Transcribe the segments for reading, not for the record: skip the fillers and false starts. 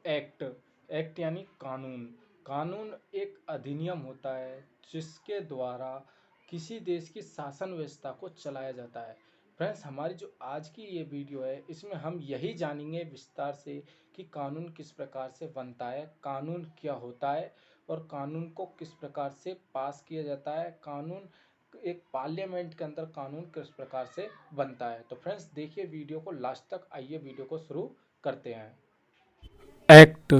Act act यानी कानून। कानून एक अधिनियम होता है जिसके द्वारा किसी देश की शासन व्यवस्था को चलाया जाता है। फ्रेंड्स, हमारी जो आज की ये वीडियो है इसमें हम यही जानेंगे विस्तार से कि कानून किस प्रकार से बनता है, कानून क्या होता है और कानून को किस प्रकार से पास किया जाता है, कानून एक पार्लियामेंट के अंदर कानून किस प्रकार से बनता है। तो फ्रेंड्स देखिए वीडियो को लास्ट तक, आइए वीडियो को शुरू करते हैं। एक्ट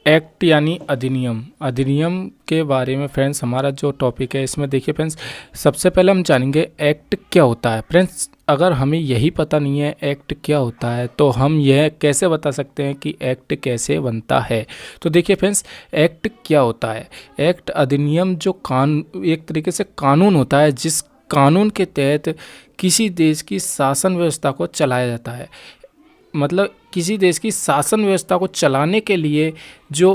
एक्ट यानी अधिनियम। अधिनियम के बारे में फ्रेंड्स हमारा जो टॉपिक है इसमें देखिए फ्रेंड्स, सबसे पहले हम जानेंगे एक्ट क्या होता है। फ्रेंड्स, अगर हमें यही पता नहीं है एक्ट क्या होता है तो हम यह कैसे बता सकते हैं कि एक्ट कैसे बनता है। तो देखिए फ्रेंड्स, एक्ट क्या होता है। एक्ट अधिनियम जो एक तरीके से कानून होता है जिस कानून के तहत किसी देश की शासन व्यवस्था को चलाया जाता है। मतलब किसी देश की शासन व्यवस्था को चलाने के लिए जो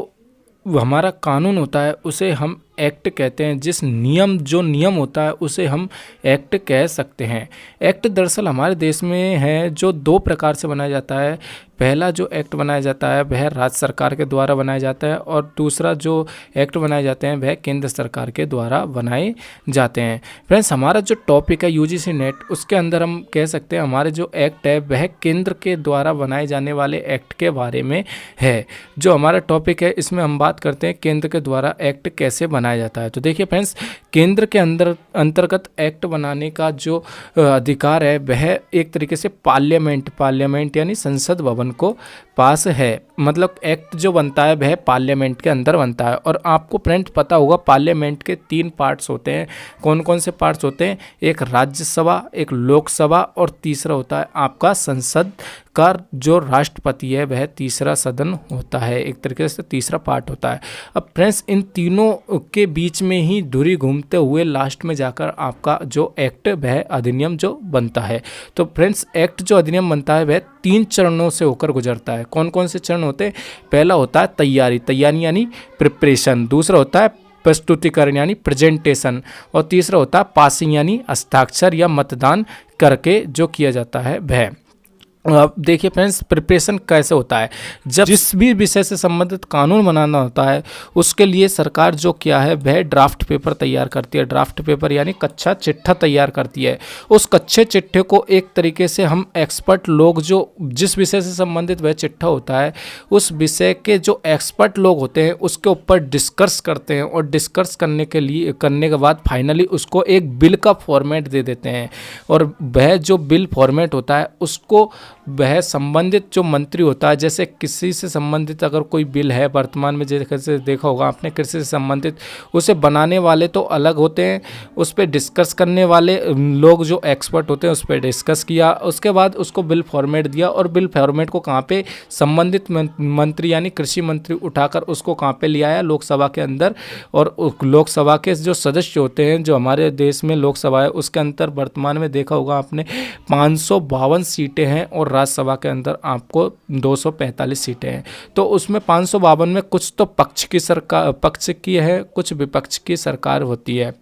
हमारा कानून होता है उसे हम एक्ट कहते हैं। जो नियम होता है उसे हम एक्ट कह सकते हैं। एक्ट दरअसल हमारे देश में है जो दो प्रकार से बनाया जाता है। पहला जो एक्ट बनाया जाता है वह राज्य सरकार के द्वारा बनाया जाता है और दूसरा जो एक्ट बनाए जाते हैं वह केंद्र सरकार के द्वारा बनाए जाते हैं। फ्रेंड्स, हमारा जो टॉपिक है यूजीसी नेट, उसके अंदर हम कह सकते हैं हमारे जो एक्ट है वह केंद्र के द्वारा बनाए जाने वाले एक्ट के बारे में है। जो हमारा टॉपिक है इसमें हम बात करते हैं केंद्र के द्वारा एक्ट कैसे बनाया जाता है। तो देखिए फ्रेंड्स, केंद्र के अंतर्गत एक्ट बनाने का जो अधिकार है वह एक तरीके से पार्लियामेंट यानी संसद भवन को पास है। मतलब एक्ट जो बनता है वह पार्लियामेंट के अंदर बनता है। और आपको फ्रेंड पता होगा पार्लियामेंट के 3 पार्ट्स होते हैं। कौन कौन से पार्ट्स होते हैं? एक राज्यसभा, एक लोकसभा और तीसरा होता है आपका संसद का जो राष्ट्रपति है वह तीसरा सदन होता है। एक तरीके से तीसरा पार्ट होता है। अब फ्रेंड्स, इन तीनों के बीच में ही धुरी घूमते हुए लास्ट में जाकर आपका जो एक्ट वह अधिनियम जो बनता है। तो फ्रेंड्स, एक्ट जो अधिनियम बनता है वह 3 चरणों से होकर गुजरता है। कौन कौन से चरण होते हैं? पहला होता है तैयारी यानी प्रिपरेशन, दूसरा होता है प्रस्तुतिकरण यानी प्रेजेंटेशन और तीसरा होता है पासिंग यानी हस्ताक्षर या मतदान करके जो किया जाता है वह। अब देखिए फ्रेंड्स, प्रिपरेशन कैसे होता है। जब जिस भी विषय से संबंधित कानून बनाना होता है उसके लिए सरकार जो क्या है वह ड्राफ्ट पेपर तैयार करती है। ड्राफ्ट पेपर यानी कच्चा चिट्ठा तैयार करती है। उस कच्चे चिट्ठे को एक तरीके से हम एक्सपर्ट लोग, जो जिस विषय से संबंधित वह चिट्ठा होता है उस विषय के जो एक्सपर्ट लोग होते हैं उसके ऊपर डिस्कस करते हैं और डिस्कस करने के बाद फाइनली उसको एक बिल का फॉर्मेट दे देते हैं। और वह जो बिल फॉर्मेट होता है उसको वह संबंधित जो मंत्री होता है, जैसे कृषि से संबंधित अगर कोई बिल है वर्तमान में, जैसे देखा होगा आपने कृषि से संबंधित, उसे बनाने वाले तो अलग होते हैं, उस पर डिस्कस करने वाले लोग जो एक्सपर्ट होते हैं उस पर डिस्कस किया, उसके बाद उसको बिल फॉर्मेट दिया और बिल फॉर्मेट को कहाँ पे संबंधित मंत्री यानी कृषि मंत्री उठाकर उसको कहाँ पे ले आया? लोकसभा के अंदर। और लोकसभा के जो सदस्य होते हैं, जो हमारे देश में लोकसभा है उसके अंदर वर्तमान में देखा होगा आपने 552 सीटें हैं और राज्यसभा के अंदर आपको 245 सीटें हैं। तो उसमें 552 में कुछ तो पक्ष की है, कुछ विपक्ष की सरकार होती है।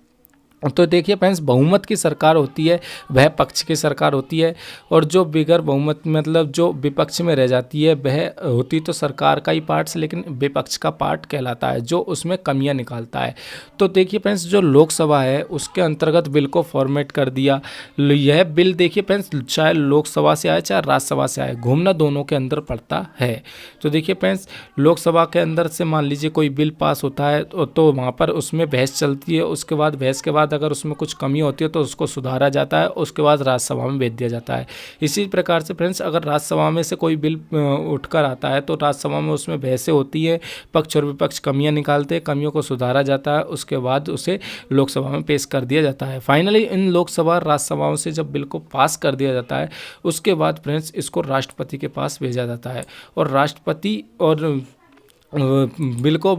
तो देखिए फ्रेंड्स, बहुमत की सरकार होती है वह पक्ष की सरकार होती है और जो बिगर बहुमत मतलब जो विपक्ष में रह जाती है वह होती तो सरकार का ही पार्ट्स लेकिन विपक्ष का पार्ट कहलाता है जो उसमें कमियां निकालता है। तो देखिए फ्रेंड्स, जो लोकसभा है उसके अंतर्गत बिल को फॉर्मेट कर दिया। यह बिल देखिए फ्रेंड्स, चाहे लोकसभा से आए चाहे राज्यसभा से आए, घूमना दोनों के अंदर पड़ता है। तो देखिए फ्रेंड्स, लोकसभा के अंदर से मान लीजिए कोई बिल पास होता है तो वहाँ पर उसमें बहस चलती है। उसके बाद बहस के बाद अगर उसमें कुछ कमी होती है तो उसको सुधारा जाता है, उसके बाद राज्यसभा में भेज दिया जाता है। इसी प्रकार से फ्रेंड्स, अगर राज्यसभा में से कोई बिल उठकर आता है तो राज्यसभा में उसमें बहसें होती है, पक्ष और विपक्ष कमियां निकालते हैं, कमियों को सुधारा जाता है, उसके बाद उसे लोकसभा में पेश कर दिया जाता है। फाइनली इन लोकसभा राज्यसभाओं से जब बिल को पास कर दिया जाता है उसके बाद फ्रेंड्स इसको राष्ट्रपति के पास भेजा जाता है और राष्ट्रपति और बिल को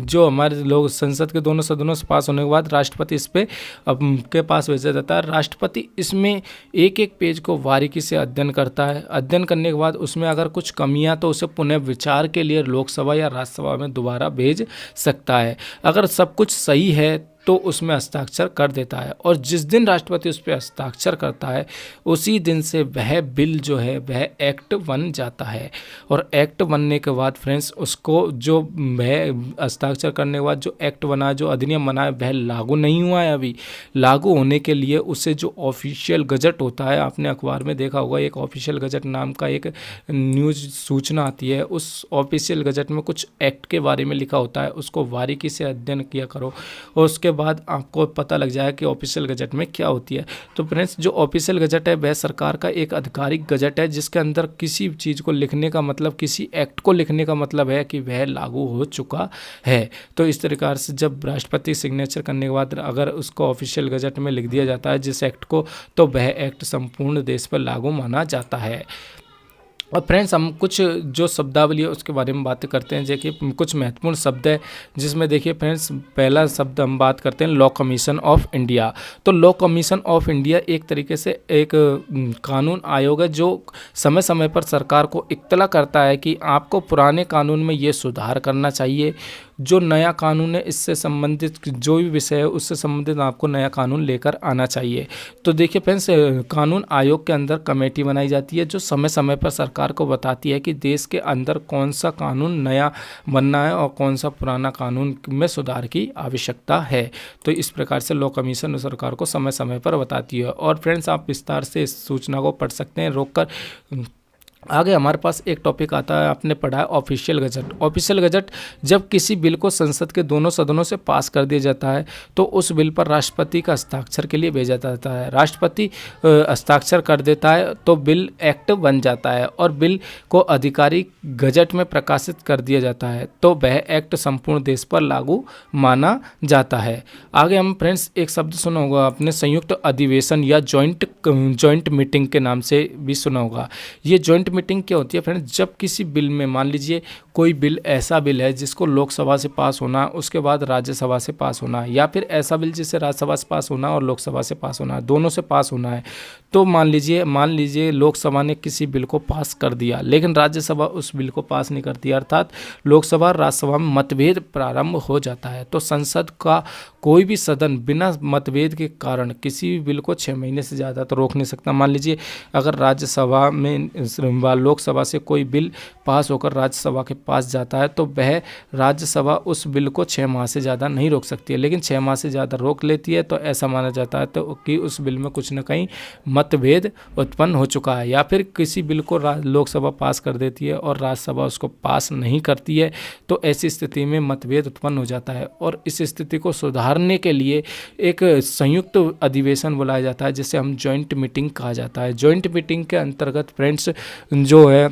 जो हमारे लोग संसद के दोनों सदनों से पास होने के बाद राष्ट्रपति इस पे के पास भेजा जाता है। राष्ट्रपति इसमें एक एक पेज को बारीकी से अध्ययन करता है। अध्ययन करने के बाद उसमें अगर कुछ कमियां तो उसे पुनः विचार के लिए लोकसभा या राज्यसभा में दोबारा भेज सकता है। अगर सब कुछ सही है तो उसमें हस्ताक्षर कर देता है, और जिस दिन राष्ट्रपति उस पर हस्ताक्षर करता है उसी दिन से वह बिल जो है वह एक्ट बन जाता है। और एक्ट बनने के बाद फ्रेंड्स उसको जो वह हस्ताक्षर करने के बाद जो एक्ट बना, जो अधिनियम बना है, वह लागू नहीं हुआ है। अभी लागू होने के लिए उसे जो ऑफिशियल गजट होता है, आपने अखबार में देखा होगा, एक ऑफिशियल गजट नाम का एक न्यूज़ सूचना आती है, उस ऑफिशियल गजट में कुछ एक्ट के बारे में लिखा होता है, उसको बारीकी से अध्ययन किया करो और उसके बाद आपको पता लग जाए कि ऑफिशियल गजट में क्या होती है। तो फ्रेंड्स जो ऑफिशियल गजट है वह सरकार का एक आधिकारिक गजट है, जिसके अंदर किसी चीज़ को लिखने का मतलब, किसी एक्ट को लिखने का मतलब है कि वह लागू हो चुका है। तो इस तरीक़ा से जब राष्ट्रपति सिग्नेचर करने के बाद अगर उसको ऑफिशियल गजट में लिख दिया जाता है जिस एक्ट को, तो वह एक्ट संपूर्ण देश पर लागू माना जाता है। और फ्रेंड्स हम कुछ जो शब्दावली है उसके बारे में बात करते हैं, देखिए कुछ महत्वपूर्ण शब्द है जिसमें देखिए फ्रेंड्स पहला शब्द हम बात करते हैं लॉ कमीशन ऑफ इंडिया। तो लॉ कमीशन ऑफ इंडिया एक तरीके से एक कानून आयोग है जो समय समय पर सरकार को इत्तला करता है कि आपको पुराने कानून में ये सुधार करना चाहिए, जो नया कानून है इससे संबंधित जो भी विषय है उससे संबंधित आपको नया कानून लेकर आना चाहिए। तो देखिए फ्रेंड्स कानून आयोग के अंदर कमेटी बनाई जाती है जो समय समय पर सरकार को बताती है कि देश के अंदर कौन सा कानून नया बनना है और कौन सा पुराना कानून में सुधार की आवश्यकता है। तो इस प्रकार से लॉ कमीशन सरकार को समय समय पर बताती है। और फ्रेंड्स आप विस्तार से इस सूचना को पढ़ सकते हैं रोक कर। आगे हमारे पास एक टॉपिक आता है, आपने पढ़ा है ऑफिशियल गजट। ऑफिशियल गजट जब किसी बिल को संसद के दोनों सदनों से पास कर दिया जाता है तो उस बिल पर राष्ट्रपति का हस्ताक्षर के लिए भेजा जाता है। राष्ट्रपति हस्ताक्षर कर देता है तो बिल एक्ट बन जाता है और बिल को आधिकारिक गजट में प्रकाशित कर दिया जाता है, तो वह एक्ट संपूर्ण देश पर लागू माना जाता है। आगे हम फ्रेंड्स एक शब्द सुना होगा आपने, संयुक्त अधिवेशन या जॉइंट मीटिंग के नाम से भी सुना होगा। ये जॉइंट मीटिंग क्या होती है फ्रेंड्स, जब किसी बिल में मान लीजिए कोई बिल ऐसा बिल है जिसको लोकसभा से पास होना उसके बाद राज्यसभा से पास होना, या फिर ऐसा बिल जिसे राज्यसभा से पास होना और लोकसभा से पास होना है, दोनों से पास होना है। तो मान लीजिए लोकसभा ने किसी बिल को पास कर दिया लेकिन राज्यसभा उस बिल को पास नहीं करती, अर्थात लोकसभा और राज्यसभा में मतभेद प्रारंभ हो जाता है। तो संसद का कोई भी सदन बिना मतभेद के कारण किसी भी बिल को 6 महीने से ज़्यादा तो रोक नहीं सकता। मान लीजिए अगर राज्यसभा में लोकसभा से कोई बिल पास होकर राज्यसभा के पास जाता है तो वह राज्यसभा उस बिल को 6 माह से ज़्यादा नहीं रोक सकती है, लेकिन 6 माह से ज़्यादा रोक लेती है तो ऐसा माना जाता है तो कि उस बिल में कुछ न कहीं मतभेद उत्पन्न हो चुका है। या फिर किसी बिल को लोकसभा पास कर देती है और राज्यसभा उसको पास नहीं करती है तो ऐसी स्थिति में मतभेद उत्पन्न हो जाता है और इस स्थिति को सुधारने के लिए एक संयुक्त अधिवेशन बुलाया जाता है जिसे हम जॉइंट मीटिंग कहा जाता है। जॉइंट मीटिंग के अंतर्गत फ्रेंड्स जो है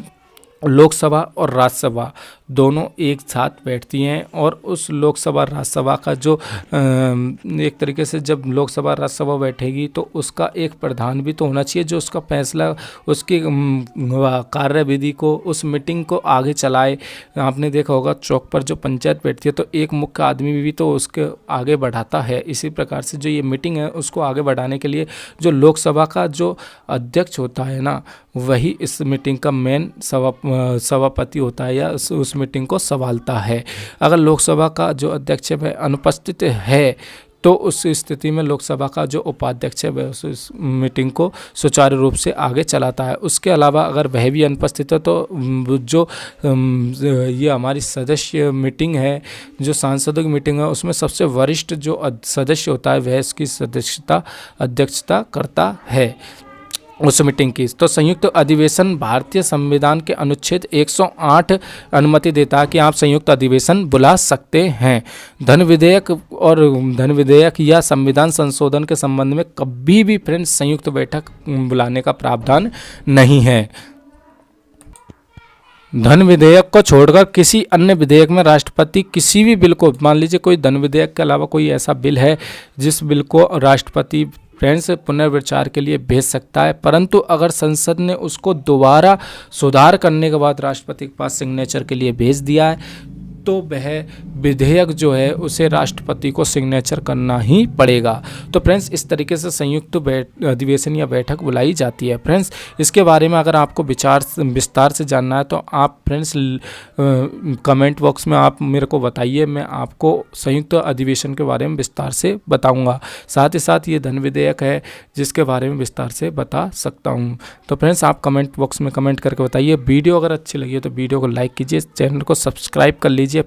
लोकसभा और राज्यसभा दोनों एक साथ बैठती हैं और उस लोकसभा राज्यसभा का जो एक तरीके से जब लोकसभा राज्यसभा बैठेगी तो उसका एक प्रधान भी तो होना चाहिए जो उसका फैसला उसकी कार्यविधि को उस मीटिंग को आगे चलाए। आपने देखा होगा चौक पर जो पंचायत बैठती है तो एक मुख्य आदमी भी तो उसके आगे बढ़ाता है। इसी प्रकार से जो ये मीटिंग है उसको आगे बढ़ाने के लिए जो लोकसभा का जो अध्यक्ष होता है ना, वही इस मीटिंग का मेन सभापति होता है या उस मीटिंग को संभालता है। अगर लोकसभा का जो अध्यक्ष है वह अनुपस्थित है तो उस स्थिति में लोकसभा का जो उपाध्यक्ष है वह उस मीटिंग को सुचारू रूप से आगे चलाता है। उसके अलावा अगर वह भी अनुपस्थित है तो जो ये हमारी सदस्य मीटिंग है, जो सांसदों की मीटिंग है, उसमें सबसे वरिष्ठ जो सदस्य होता है वह इसकी अध्यक्षता करता है उस मीटिंग की। तो संयुक्त अधिवेशन भारतीय संविधान के अनुच्छेद 108 अनुमति देता है कि आप संयुक्त अधिवेशन बुला सकते हैं। धन विधेयक या संविधान संशोधन के संबंध में कभी भी फ्रेंड्स संयुक्त बैठक बुलाने का प्रावधान नहीं है। धन विधेयक को छोड़कर किसी अन्य विधेयक में राष्ट्रपति किसी भी बिल को, मान लीजिए कोई धन विधेयक के अलावा कोई ऐसा बिल है जिस बिल को राष्ट्रपति फ्रेंड्स पुनर्विचार के लिए भेज सकता है, परंतु अगर संसद ने उसको दोबारा सुधार करने के बाद राष्ट्रपति के पास सिग्नेचर के लिए भेज दिया है तो वह विधेयक जो है उसे राष्ट्रपति को सिग्नेचर करना ही पड़ेगा। तो फ्रेंड्स इस तरीके से संयुक्त अधिवेशन या बैठक बुलाई जाती है। फ्रेंड्स इसके बारे में अगर आपको विस्तार से जानना है तो आप फ्रेंड्स कमेंट बॉक्स में आप मेरे को बताइए, मैं आपको संयुक्त अधिवेशन के बारे में विस्तार से बताऊंगा। साथ ही साथ ये धन विधेयक है जिसके बारे में विस्तार से बता सकता हूं। तो फ्रेंड्स आप कमेंट बॉक्स में कमेंट करके बताइए। वीडियो अगर अच्छी लगी है तो वीडियो को लाइक कीजिए, चैनल को सब्सक्राइब कर लीजिए।